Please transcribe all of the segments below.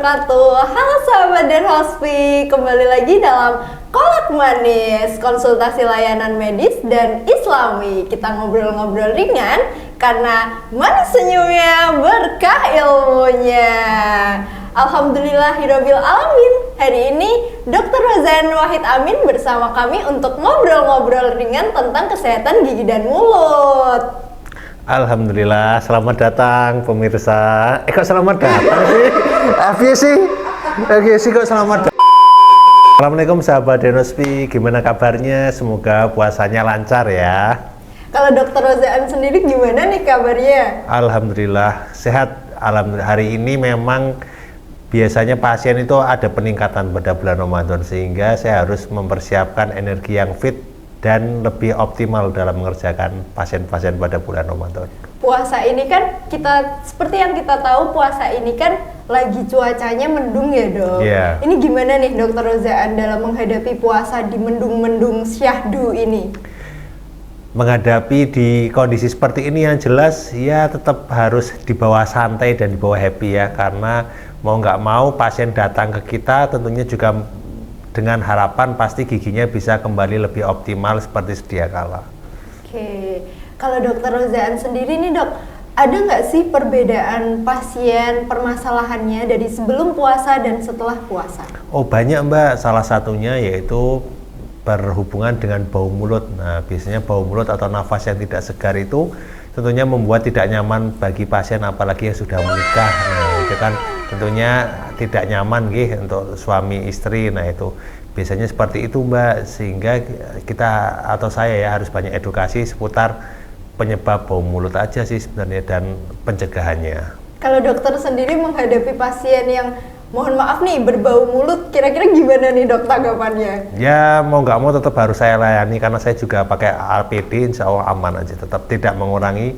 wabarakatuh. Halo sahabat dan hospi, kembali lagi dalam Kolak Manis, konsultasi layanan medis dan islami. Kita ngobrol-ngobrol ringan karena manis senyumnya, berkah ilmunya. Alhamdulillahirabbil alamin. Hari ini Dr. Rozan Wahid Amin bersama kami untuk ngobrol-ngobrol ringan tentang kesehatan gigi dan mulut. Alhamdulillah, selamat datang pemirsa. Kok selamat datang sih? Aviasi kok selamat datang. Assalamualaikum sahabat Denospi, gimana kabarnya? Semoga puasanya lancar ya. Kalau Dokter Rozaan sendiri gimana nih kabarnya? Alhamdulillah, sehat. Alhamdulillah, hari ini memang biasanya pasien itu ada peningkatan pada bulan Ramadan, sehingga saya harus mempersiapkan energi yang fit dan lebih optimal dalam mengerjakan pasien-pasien pada bulan Ramadan. Puasa ini kan seperti yang kita tahu, puasa ini kan lagi cuacanya mendung ya dok. Yeah. Ini gimana nih Dokter Rozaan dalam menghadapi puasa di mendung-mendung syahdu ini? Menghadapi di kondisi seperti ini yang jelas ya tetap harus dibawa santai dan dibawa happy ya, karena mau nggak mau pasien datang ke kita tentunya juga dengan harapan pasti giginya bisa kembali lebih optimal seperti sedia kala. Oke, kalau Dokter Rozaan sendiri nih dok, ada nggak sih perbedaan pasien permasalahannya dari sebelum puasa dan setelah puasa? Oh banyak mbak, salah satunya yaitu berhubungan dengan bau mulut. Nah biasanya bau mulut atau nafas yang tidak segar itu tentunya membuat tidak nyaman bagi pasien, apalagi yang sudah menikah. Nah itu kan tentunya tidak nyaman untuk suami istri. Nah itu biasanya seperti itu mbak, sehingga kita atau saya ya harus banyak edukasi seputar penyebab bau mulut aja sih sebenarnya dan pencegahannya. Kalau dokter sendiri menghadapi pasien yang mohon maaf nih berbau mulut, kira-kira gimana nih dok tanggapannya? Ya mau nggak mau tetap harus saya layani, karena saya juga pakai APD, insya Allah aman aja, tetap tidak mengurangi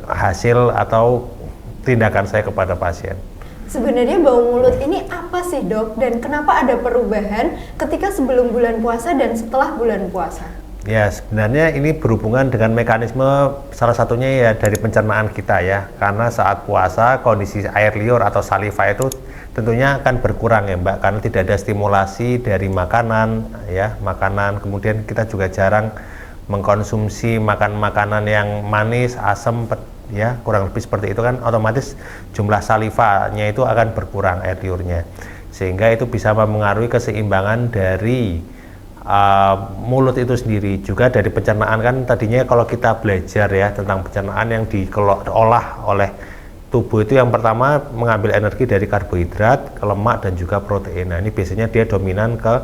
hasil atau tindakan saya kepada pasien. Sebenarnya bau mulut ini apa sih dok, dan kenapa ada perubahan ketika sebelum bulan puasa dan setelah bulan puasa? Ya sebenarnya ini berhubungan dengan mekanisme salah satunya ya dari pencernaan kita ya, karena saat puasa kondisi air liur atau saliva itu tentunya akan berkurang ya mbak, karena tidak ada stimulasi dari makanan ya, kemudian kita juga jarang mengkonsumsi makanan yang manis, asam ya, kurang lebih seperti itu kan, otomatis jumlah salivanya itu akan berkurang air liurnya, sehingga itu bisa mempengaruhi keseimbangan dari mulut itu sendiri. Juga dari pencernaan kan, tadinya kalau kita belajar ya tentang pencernaan yang diolah oleh tubuh itu yang pertama mengambil energi dari karbohidrat, lemak dan juga protein. Nah ini biasanya dia dominan ke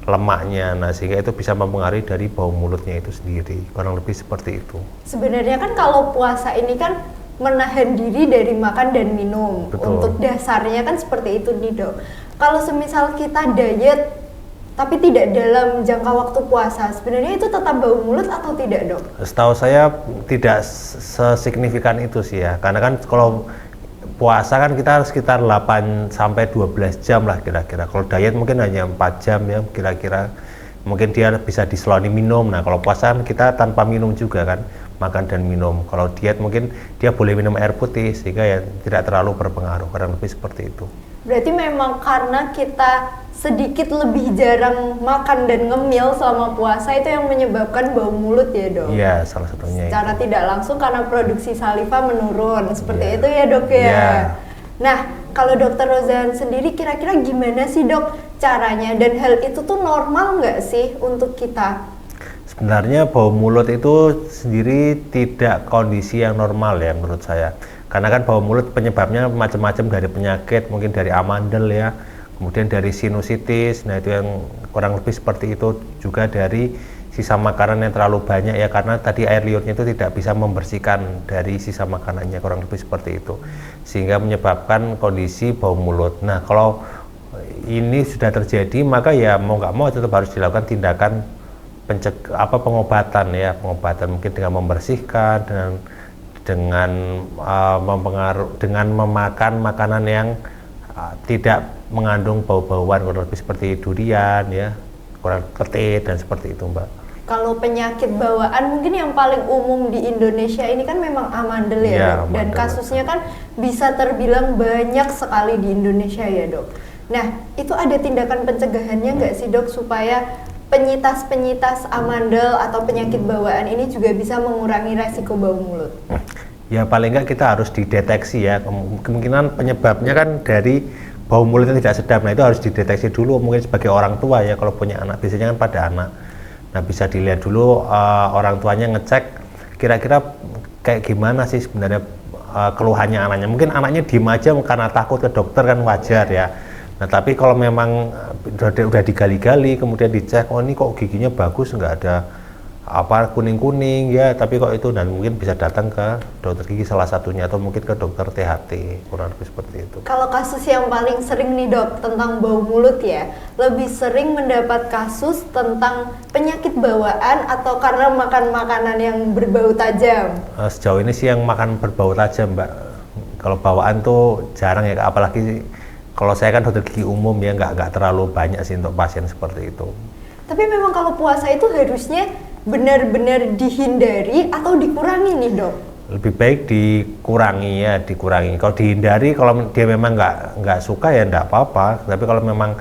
lemaknya, nah sehingga itu bisa mempengaruhi dari bau mulutnya itu sendiri, kurang lebih seperti itu. Sebenarnya kan kalau puasa ini kan menahan diri dari makan dan minum. Betul. Untuk dasarnya kan seperti itu nih dok. Kalau semisal kita diet tapi tidak dalam jangka waktu puasa, sebenarnya itu tetap bau mulut atau tidak dok? Setahu saya tidak sesignifikan itu sih ya, karena kan kalau puasa kan kita sekitar 8 sampai 12 jam lah kira-kira. Kalau diet mungkin hanya 4 jam ya kira-kira. Mungkin dia bisa diseloni minum. Nah kalau puasa kan kita tanpa minum juga kan, makan dan minum. Kalau diet mungkin dia boleh minum air putih, sehingga ya tidak terlalu berpengaruh, kurang lebih seperti itu. Berarti memang karena kita sedikit lebih jarang makan dan ngemil selama puasa itu yang menyebabkan bau mulut ya dok? Iya, salah satunya. Secara itu tidak langsung karena produksi saliva menurun, seperti Iya. itu ya dok ya? Iya. Nah, kalau Dokter Rozan sendiri kira-kira gimana sih dok caranya, dan hal itu tuh normal nggak sih untuk kita? Sebenarnya bau mulut itu sendiri tidak kondisi yang normal ya menurut saya. Karena kan bau mulut penyebabnya macam-macam, dari penyakit, mungkin dari amandel ya, kemudian dari sinusitis, nah itu yang kurang lebih seperti itu, juga dari sisa makanan yang terlalu banyak ya, karena tadi air liurnya itu tidak bisa membersihkan dari sisa makanannya, kurang lebih seperti itu, sehingga menyebabkan kondisi bau mulut. Nah kalau ini sudah terjadi, maka ya mau nggak mau tetap harus dilakukan tindakan pengobatan ya, pengobatan mungkin dengan membersihkan, dengan memakan makanan yang tidak mengandung bau-bauan, kurang lebih seperti durian ya, kurang ketit dan seperti itu mbak. Kalau penyakit bawaan mungkin yang paling umum di Indonesia ini kan memang amandel ya, Iya, Dok? Dan amandel. kasusnya kan bisa terbilang banyak sekali di Indonesia ya, Dok. Nah, itu ada tindakan pencegahannya nggak sih, Dok, supaya penyitas-penyitas amandel atau penyakit bawaan ini juga bisa mengurangi resiko bau mulut? Ya paling nggak kita harus dideteksi ya, kemungkinan penyebabnya kan dari bau mulut yang tidak sedap. Nah itu harus dideteksi dulu, mungkin sebagai orang tua ya, kalau punya anak, biasanya kan pada anak. Nah bisa dilihat dulu orang tuanya ngecek kira-kira kayak gimana sih sebenarnya keluhannya anaknya. Mungkin anaknya diem aja karena takut ke dokter kan wajar ya. Nah tapi kalau memang udah digali-gali kemudian dicek, oh ini kok giginya bagus, nggak ada apa kuning-kuning ya, tapi kok itu, dan mungkin bisa datang ke dokter gigi salah satunya atau mungkin ke dokter THT, kurang lebih seperti itu. Kalau kasus yang paling sering nih, Dok, tentang bau mulut ya, lebih sering mendapat kasus tentang penyakit bawaan atau karena makan makanan yang berbau tajam? Sejauh ini sih yang makan berbau tajam, Mbak. Kalau bawaan tuh jarang ya, apalagi kalau saya kan dokter gigi umum ya, nggak terlalu banyak sih untuk pasien seperti itu. Tapi memang kalau puasa itu harusnya benar-benar dihindari atau dikurangi nih, Dok? Lebih baik dikurangi ya, dikurangi. Kalau dihindari, kalau dia memang nggak suka ya nggak apa-apa. Tapi kalau memang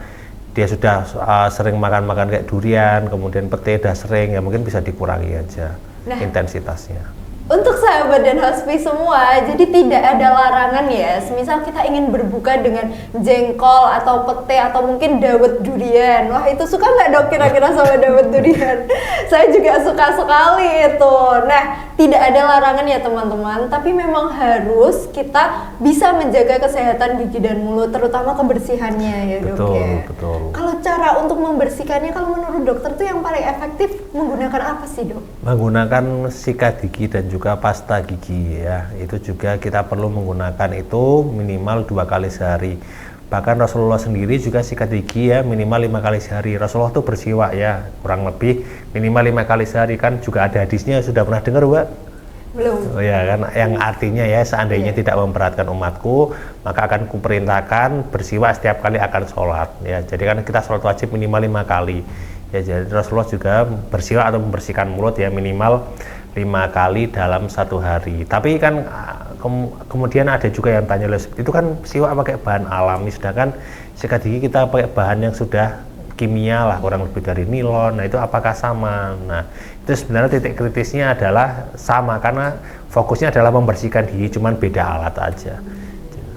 dia sudah sering makan kayak durian, kemudian pete udah sering, ya mungkin bisa dikurangi aja intensitasnya. Untuk sahabat dan hospice semua, jadi tidak ada larangan ya. Semisal kita ingin berbuka dengan jengkol atau pete atau mungkin dawet durian. Wah, itu suka nggak, Dok, kira-kira sama dawet durian? Saya juga suka sekali itu. Nah, tidak ada larangan ya teman-teman, tapi memang harus kita bisa menjaga kesehatan gigi dan mulut, terutama kebersihannya ya, Dok. Betul, ya. betul. Kalau cara untuk membersihkannya, kalau menurut dokter tuh yang paling efektif menggunakan apa sih, Dok? Menggunakan sikat gigi dan juga pasta gigi ya, itu juga kita perlu menggunakan itu minimal 2 kali sehari. Bahkan Rasulullah sendiri juga sikat gigi ya minimal 5 kali sehari. Rasulullah tuh bersiwak ya kurang lebih minimal 5 kali sehari, kan juga ada hadisnya, sudah pernah dengar, Mbak? Belum. Oh ya kan, yang artinya ya seandainya tidak memberatkan umatku, maka akan kuperintahkan bersiwak setiap kali akan sholat ya. Jadi kan kita sholat wajib minimal 5 kali ya, jadi Rasulullah juga bersiwak atau membersihkan mulut ya minimal 5 kali dalam 1 hari. Tapi kan kemudian ada juga yang tanya, itu kan siwak pakai bahan alami, sedangkan sikat gigi kita pakai bahan yang sudah kimia lah, kurang lebih dari nilon. Nah itu apakah sama? Nah itu sebenarnya titik kritisnya adalah sama, karena fokusnya adalah membersihkan gigi, cuman beda alat aja.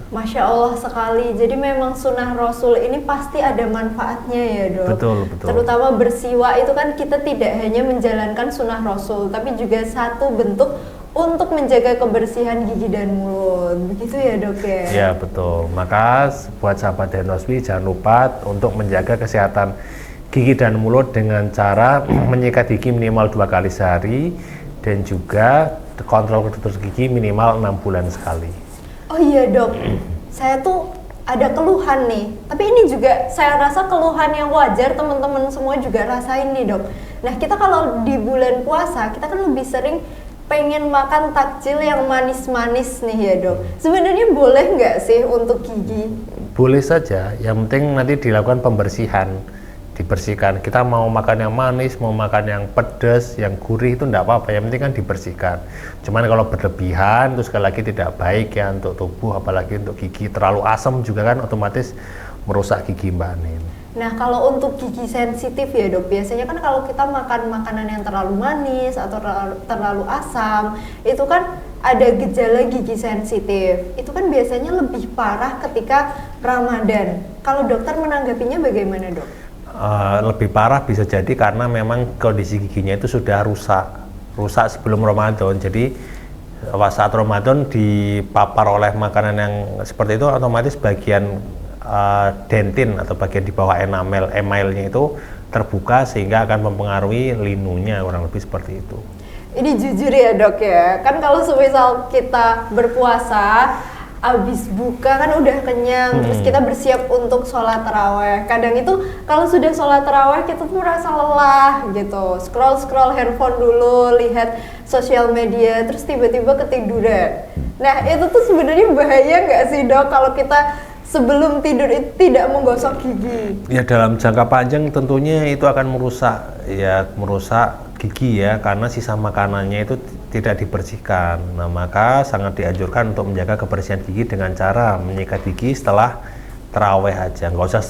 Masya Allah sekali. Jadi memang sunnah Rasul ini pasti ada manfaatnya ya, Dok. Betul, betul. Terutama bersiwak itu kan kita tidak hanya menjalankan sunnah Rasul, tapi juga satu bentuk untuk menjaga kebersihan gigi dan mulut. Begitu ya, Dok ya? Ya betul. Maka buat sahabat Denoswi jangan lupa untuk menjaga kesehatan gigi dan mulut dengan cara menyikat gigi minimal 2 kali sehari dan juga kontrol ke dokter gigi minimal 6 bulan sekali. Oh iya, Dok, saya tuh ada keluhan nih, tapi ini juga saya rasa keluhan yang wajar, teman-teman semua juga rasain nih, Dok. Nah kita kalau di bulan puasa, kita kan lebih sering pengen makan takjil yang manis-manis nih ya, Dok. Sebenarnya boleh nggak sih untuk gigi? Boleh saja, yang penting nanti dilakukan pembersihan, dibersihkan. Kita mau makan yang manis, mau makan yang pedas, yang gurih itu enggak apa-apa, yang penting kan dibersihkan. Cuman kalau berlebihan itu sekali lagi tidak baik ya untuk tubuh, apalagi untuk gigi. Terlalu asam juga kan otomatis merusak gigi, Mbak Anin. Nah kalau untuk gigi sensitif ya, Dok, biasanya kan kalau kita makan makanan yang terlalu manis atau terlalu asam, itu kan ada gejala gigi sensitif. Itu kan biasanya lebih parah ketika Ramadan. Kalau dokter menanggapinya bagaimana, Dok? Lebih parah bisa jadi karena memang kondisi giginya itu sudah rusak sebelum Ramadan. Jadi saat Ramadan dipapar oleh makanan yang seperti itu, otomatis bagian dentin atau bagian di bawah emailnya itu terbuka sehingga akan mempengaruhi linunya, kurang lebih seperti itu. Ini jujur ya, Dok ya, kan kalau semisal kita berpuasa abis buka kan udah kenyang, terus kita bersiap untuk sholat taraweh. Kadang itu kalau sudah sholat taraweh kita tuh merasa lelah gitu, scroll handphone dulu, lihat sosial media, terus tiba-tiba ketiduran. Nah itu tuh sebenarnya bahaya nggak sih, Dok, kalau kita sebelum tidur itu tidak menggosok gigi? Ya dalam jangka panjang tentunya itu akan merusak gigi ya, karena sisa makanannya itu tidak dibersihkan. Nah maka sangat dianjurkan untuk menjaga kebersihan gigi dengan cara menyikat gigi setelah terawih aja, nggak usah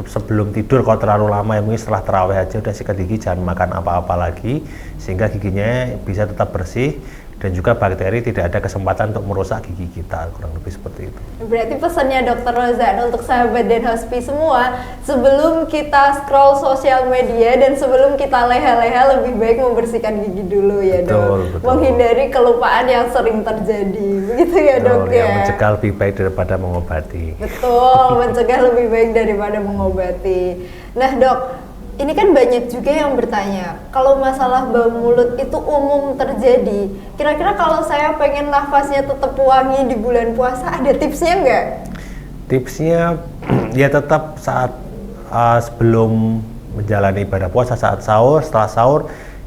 sebelum tidur. Kalau terlalu lama ya mungkin setelah terawih aja udah sikat gigi, jangan makan apa-apa lagi sehingga giginya bisa tetap bersih dan juga bakteri tidak ada kesempatan untuk merusak gigi kita, kurang lebih seperti itu. Berarti pesannya Dr. Rozan untuk sahabat Den Hospi semua, sebelum kita scroll sosial media dan sebelum kita leha-leha lebih baik membersihkan gigi dulu ya Dok. Menghindari kelupaan yang sering terjadi, begitu ya Dok ya. Mencegah lebih baik daripada mengobati. Betul, mencegah lebih baik daripada mengobati. Nah Dok, ini kan banyak juga yang bertanya, kalau masalah bau mulut itu umum terjadi. Kira-kira kalau saya pengen nafasnya tetap wangi di bulan puasa, ada tipsnya nggak? Tipsnya ya tetap saat sebelum menjalani ibadah puasa, saat sahur, setelah sahur,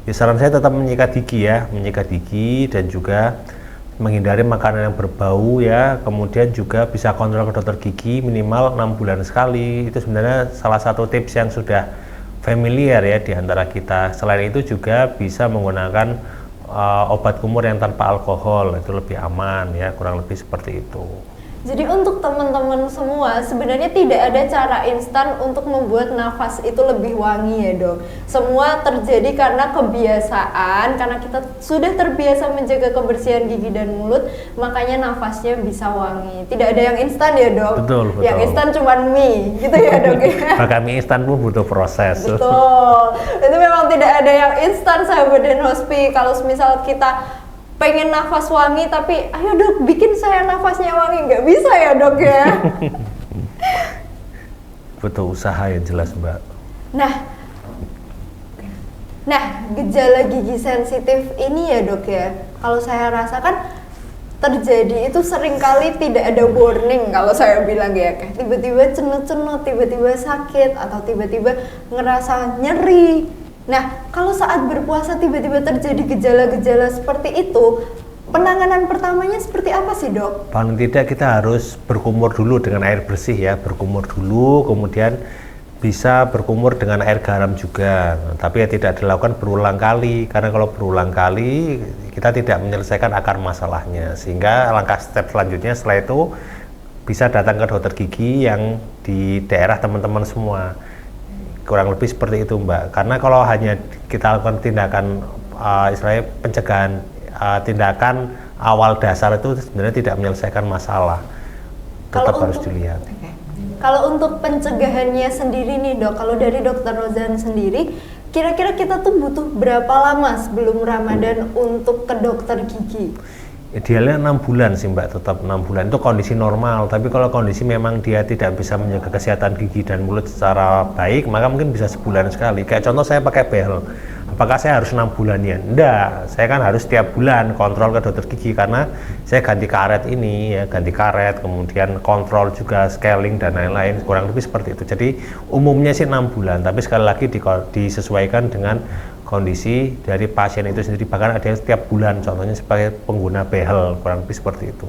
ya saran saya tetap menyikat gigi ya, menyikat gigi dan juga menghindari makanan yang berbau ya. Kemudian juga bisa kontrol ke dokter gigi minimal 6 bulan sekali. Itu sebenarnya salah satu tips yang sudah familiar ya di antara kita. Selain itu juga bisa menggunakan obat kumur yang tanpa alkohol, itu lebih aman ya, kurang lebih seperti itu. Jadi untuk teman-teman semua sebenarnya tidak ada cara instan untuk membuat nafas itu lebih wangi ya Dok. Semua terjadi karena kebiasaan, karena kita sudah terbiasa menjaga kebersihan gigi dan mulut, makanya nafasnya bisa wangi. Tidak ada yang instan ya Dok. Betul. Yang instan cuma mie, gitu ya Dok ya. Bahkan mie instan pun butuh proses. Betul. Itu memang tidak ada yang instan sahabat Den Hospi. Kalau misal kita pengen nafas wangi tapi ayo Dok bikin saya nafasnya wangi, nggak bisa ya Dok ya. Butuh usaha yang jelas Mbak. Nah gejala gigi sensitif ini ya Dok ya, kalau saya rasakan terjadi itu seringkali tidak ada warning. Kalau saya bilang ya, kayak tiba-tiba cenut-cenut, tiba-tiba sakit, atau tiba-tiba ngerasa nyeri. Nah, kalau saat berpuasa tiba-tiba terjadi gejala-gejala seperti itu, penanganan pertamanya seperti apa sih Dok? Paling tidak kita harus berkumur dulu dengan air bersih ya, berkumur dulu, kemudian bisa berkumur dengan air garam juga. Tapi ya tidak dilakukan berulang kali, karena kalau berulang kali kita tidak menyelesaikan akar masalahnya. Sehingga langkah step selanjutnya setelah itu bisa datang ke dokter gigi yang di daerah teman-teman semua. Kurang lebih seperti itu Mbak, karena kalau hanya kita lakukan tindakan istilahnya pencegahan, tindakan awal dasar itu sebenarnya tidak menyelesaikan masalah, tetap harus dilihat. Kalau untuk pencegahannya sendiri nih Dok, kalau dari Dokter Rozan sendiri, kira-kira kita tuh butuh berapa lama sebelum Ramadan untuk ke dokter gigi? Idealnya 6 bulan sih Mbak, tetap 6 bulan itu kondisi normal. Tapi kalau kondisi memang dia tidak bisa menjaga kesehatan gigi dan mulut secara baik, maka mungkin bisa sebulan sekali. Kayak contoh saya pakai behel, apakah saya harus 6 bulan ya? Enggak, saya kan harus setiap bulan kontrol ke dokter gigi karena saya ganti karet ini ya, ganti karet, kemudian kontrol juga scaling dan lain-lain, kurang lebih seperti itu. Jadi umumnya sih 6 bulan, tapi sekali lagi disesuaikan dengan kondisi dari pasien itu sendiri, bahkan ada yang setiap bulan, contohnya sebagai pengguna behel, kurang lebih seperti itu.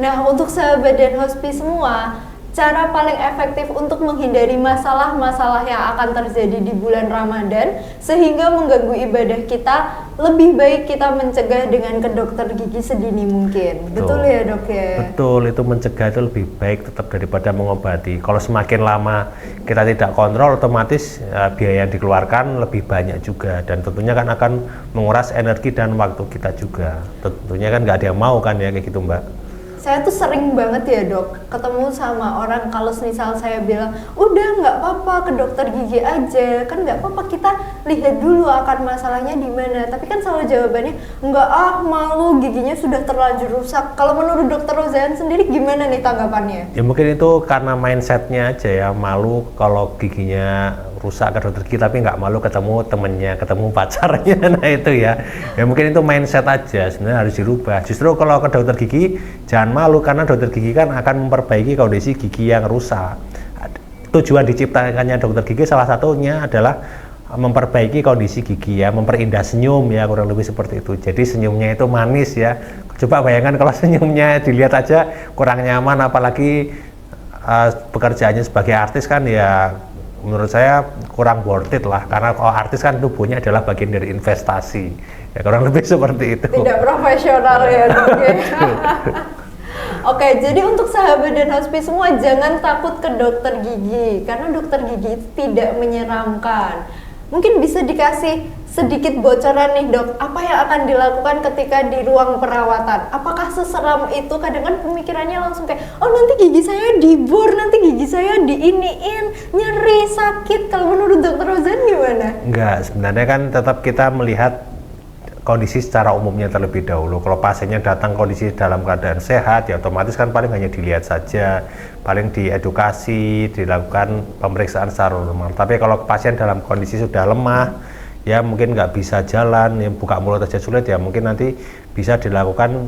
Nah untuk sahabat Den Hospi semua, cara paling efektif untuk menghindari masalah-masalah yang akan terjadi di bulan Ramadan sehingga mengganggu ibadah kita, lebih baik kita mencegah dengan ke dokter gigi sedini mungkin. Betul ya Dok ya? Betul, itu mencegah itu lebih baik tetap daripada mengobati. Kalau semakin lama kita tidak kontrol, otomatis biaya yang dikeluarkan lebih banyak juga, dan tentunya kan akan menguras energi dan waktu kita juga. Tentunya kan nggak ada yang mau kan ya kayak gitu Mbak. Saya tuh sering banget ya Dok ketemu sama orang, kalau misal saya bilang udah nggak apa-apa ke dokter gigi aja, kan nggak apa-apa kita lihat dulu akar masalahnya di mana, tapi kan selalu jawabannya nggak, malu giginya sudah terlanjur rusak. Kalau menurut Dokter Rozan sendiri gimana nih tanggapannya? Ya mungkin itu karena mindsetnya aja ya, malu kalau giginya rusak ke dokter gigi tapi nggak malu ketemu temennya, ketemu pacarnya. Nah itu ya mungkin itu mindset aja, sebenarnya harus dirubah. Justru kalau ke dokter gigi jangan malu, karena dokter gigi kan akan memperbaiki kondisi gigi yang rusak. Tujuan diciptakannya dokter gigi salah satunya adalah memperbaiki kondisi gigi ya, memperindah senyum ya, kurang lebih seperti itu. Jadi senyumnya itu manis ya. Coba bayangkan kalau senyumnya dilihat aja kurang nyaman, apalagi pekerjaannya sebagai artis kan ya menurut saya kurang worth it lah, karena kalau artis kan tubuhnya adalah bagian dari investasi ya, kurang lebih seperti itu. Tidak profesional ya dok ya. Oke, jadi untuk sahabat dan hospice semua jangan takut ke dokter gigi karena dokter gigi itu tidak menyeramkan. Mungkin bisa dikasih sedikit bocoran nih dok, apa yang akan dilakukan ketika di ruang perawatan? Apakah seseram itu? Kadang kan pemikirannya langsung kayak, oh nanti gigi saya dibor, nanti gigi saya diiniin, nyeri, sakit. Kalau menurut dokter Rozan gimana? Enggak, sebenarnya kan tetap kita melihat kondisi secara umumnya terlebih dahulu. Kalau pasiennya datang kondisi dalam keadaan sehat, ya otomatis kan paling hanya dilihat saja, paling diedukasi, dilakukan pemeriksaan secara normal. Tapi kalau pasien dalam kondisi sudah lemah, ya mungkin nggak bisa jalan, ya buka mulut aja sulit, ya mungkin nanti bisa dilakukan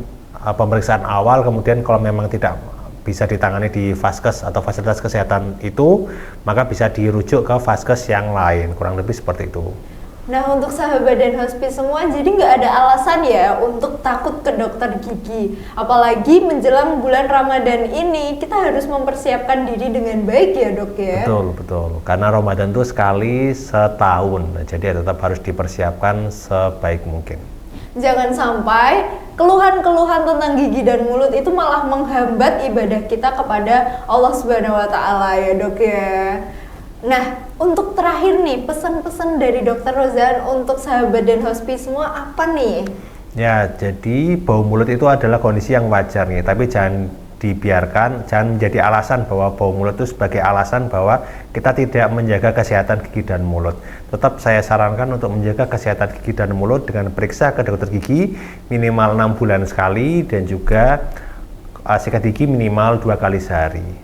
pemeriksaan awal, kemudian kalau memang tidak bisa ditangani di vaskes atau fasilitas kesehatan itu, maka bisa dirujuk ke vaskes yang lain, kurang lebih seperti itu. Nah untuk sahabat dan hospice semua, jadi nggak ada alasan ya untuk takut ke dokter gigi. Apalagi menjelang bulan Ramadan ini, kita harus mempersiapkan diri dengan baik ya dok ya? Betul. Karena Ramadan itu sekali setahun, jadi tetap harus dipersiapkan sebaik mungkin. Jangan sampai keluhan-keluhan tentang gigi dan mulut itu malah menghambat ibadah kita kepada Allah Subhanahu wa Ta'ala ya dok ya. Nah, untuk terakhir nih, pesan-pesan dari Dokter Rozan untuk sahabat dan hospice semua apa nih? Ya, jadi bau mulut itu adalah kondisi yang wajar nih, tapi jangan dibiarkan, jangan menjadi alasan bahwa bau mulut itu sebagai alasan bahwa kita tidak menjaga kesehatan gigi dan mulut. Tetap saya sarankan untuk menjaga kesehatan gigi dan mulut dengan periksa ke dokter gigi minimal 6 bulan sekali dan juga sikat gigi minimal 2 kali sehari.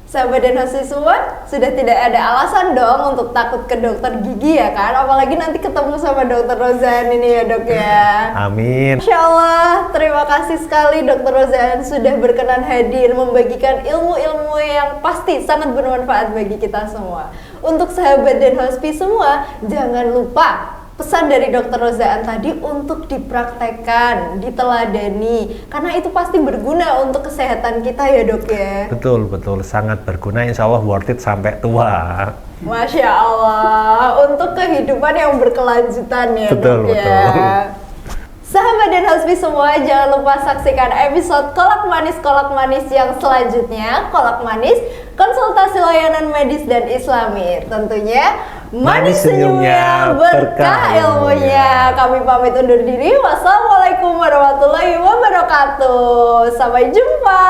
Sahabat dan hospice semua, sudah tidak ada alasan dong untuk takut ke dokter gigi ya kan? Apalagi nanti ketemu sama Dokter Rozan ini ya dok ya. Amin. Masya Allah, terima kasih sekali Dokter Rozan sudah berkenan hadir membagikan ilmu-ilmu yang pasti sangat bermanfaat bagi kita semua. Untuk sahabat dan hospice semua, jangan lupa pesan dari Dokter Rozan tadi untuk dipraktekkan, diteladani, karena itu pasti berguna untuk kesehatan kita ya dok ya. Betul, sangat berguna, insya Allah worth it sampai tua. Masya Allah, untuk kehidupan yang berkelanjutan ya dok ya. Sahabat dan hospice semua, jangan lupa saksikan episode Kolak Manis yang selanjutnya. Kolak Manis, konsultasi layanan medis dan islami. Tentunya manis senyumnya, berkah ilmunya. Kami pamit undur diri. Wassalamualaikum warahmatullahi wabarakatuh. Sampai jumpa.